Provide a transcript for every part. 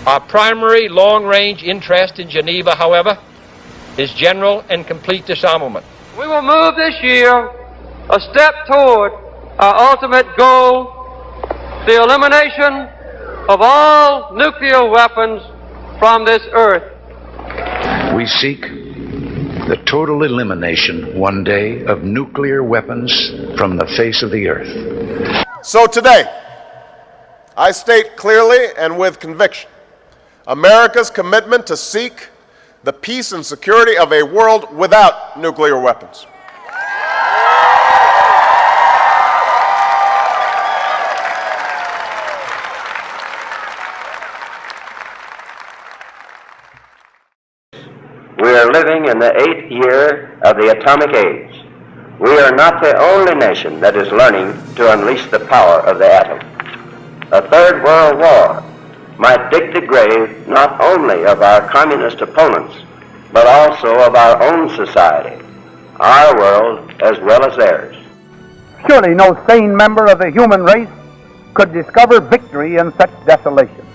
Our primary long-range interest in Geneva, however, is general and complete disarmament. We will move this year a step toward our ultimate goal, the elimination of all nuclear weapons from this earth. We seek the total elimination one day of nuclear weapons from the face of the earth. So today, I state clearly and with conviction America's commitment to seek the peace and security of a world without nuclear weapons. We are living in the 8th year of the atomic age. We are not the only nation that is learning to unleash the power of the atom. A third world war might dig the grave not only of our communist opponents, but also of our own society, our world as well as theirs. Surely no sane member of the human race could discover victory in such desolation.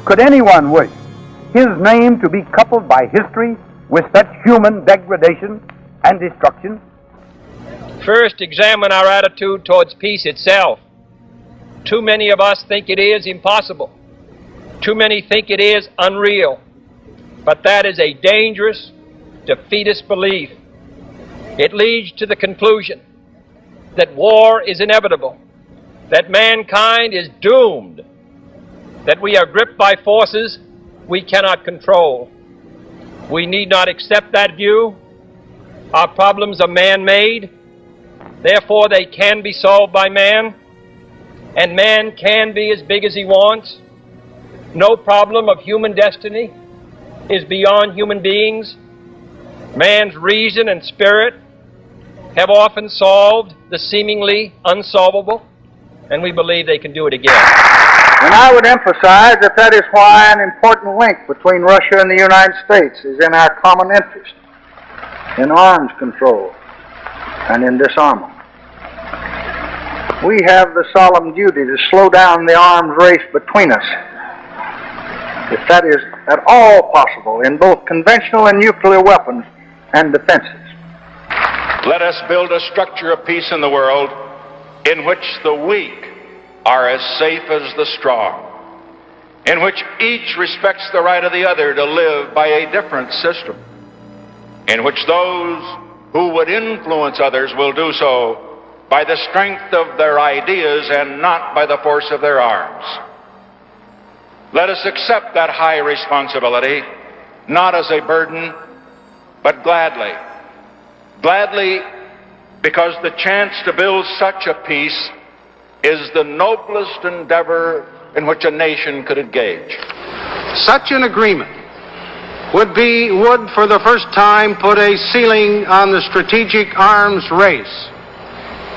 Could anyone wish his name to be coupled by history with such human degradation and destruction? First, examine our attitude towards peace itself. Too many of us think it is impossible. Too many think it is unreal. But that is a dangerous, defeatist belief. It leads to the conclusion that war is inevitable, that mankind is doomed, that we are gripped by forces we cannot control. We need not accept that view. Our problems are man-made, therefore they can be solved by man, and man can be as big as he wants. No problem of human destiny is beyond human beings. Man's reason and spirit have often solved the seemingly unsolvable, and we believe they can do it again. And I would emphasize that is why an important link between Russia and the United States is in our common interest in arms control and in disarmament. We have the solemn duty to slow down the arms race between us, if that is at all possible, in both conventional and nuclear weapons and defenses. Let us build a structure of peace in the world in which the weak are as safe as the strong, in which each respects the right of the other to live by a different system, in which those who would influence others will do so by the strength of their ideas and not by the force of their arms. Let us accept that high responsibility, not as a burden, but gladly. Gladly, because the chance to build such a peace is the noblest endeavor in which a nation could engage. Such an agreement would for the first time put a ceiling on the strategic arms race.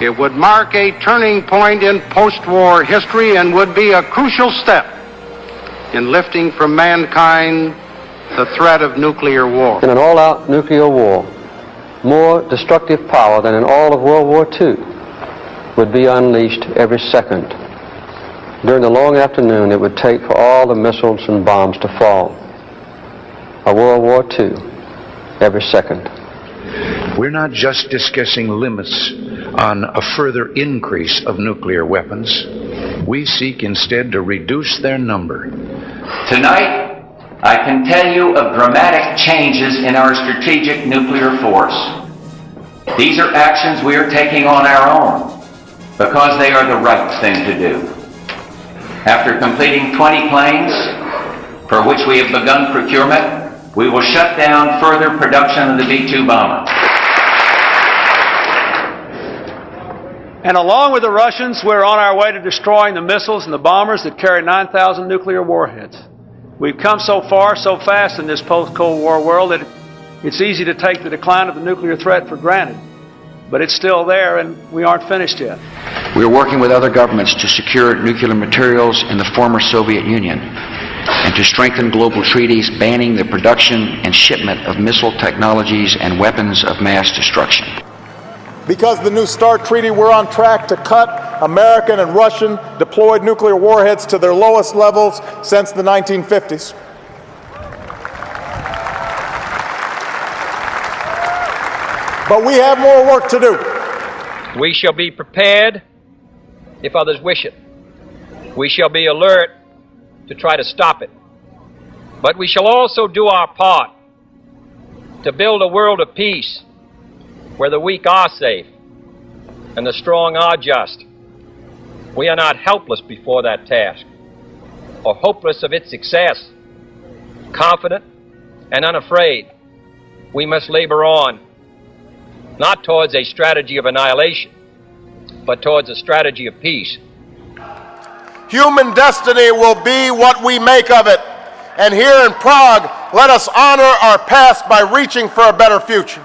It would mark a turning point in post-war history and would be a crucial step in lifting from mankind the threat of nuclear war. In an all-out nuclear war, more destructive power than in all of World War II would be unleashed every second. During the long afternoon it would take for all the missiles and bombs to fall. A World War II every second. We're not just discussing limits on a further increase of nuclear weapons. We seek instead to reduce their number. Tonight, I can tell you of dramatic changes in our strategic nuclear force. These are actions we are taking on our own because they are the right thing to do. After completing 20 planes, for which we have begun procurement, we will shut down further production of the B-2 bomber. And along with the Russians, we're on our way to destroying the missiles and the bombers that carry 9,000 nuclear warheads. We've come so far, so fast in this post-Cold War world that it's easy to take the decline of the nuclear threat for granted. But it's still there, and we aren't finished yet. We are working with other governments to secure nuclear materials in the former Soviet Union and to strengthen global treaties banning the production and shipment of missile technologies and weapons of mass destruction. Because of the New START Treaty, we're on track to cut American and Russian deployed nuclear warheads to their lowest levels since the 1950s. But we have more work to do. We shall be prepared if others wish it. We shall be alert to try to stop it. But we shall also do our part to build a world of peace where the weak are safe and the strong are just. We are not helpless before that task or hopeless of its success. Confident and unafraid, we must labor on, not towards a strategy of annihilation, but towards a strategy of peace. Human destiny will be what we make of it. And here in Prague, let us honor our past by reaching for a better future.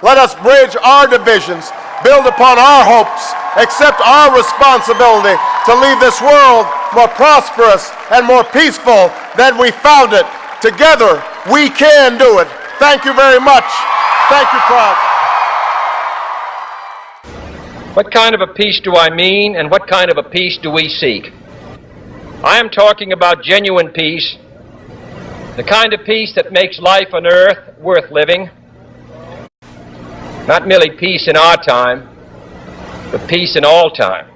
Let us bridge our divisions, build upon our hopes, accept our responsibility to leave this world more prosperous and more peaceful than we found it. Together, we can do it. Thank you very much. Thank you, Prague. What kind of a peace do I mean, and what kind of a peace do we seek? I am talking about genuine peace, the kind of peace that makes life on earth worth living. Not merely peace in our time, but peace in all time.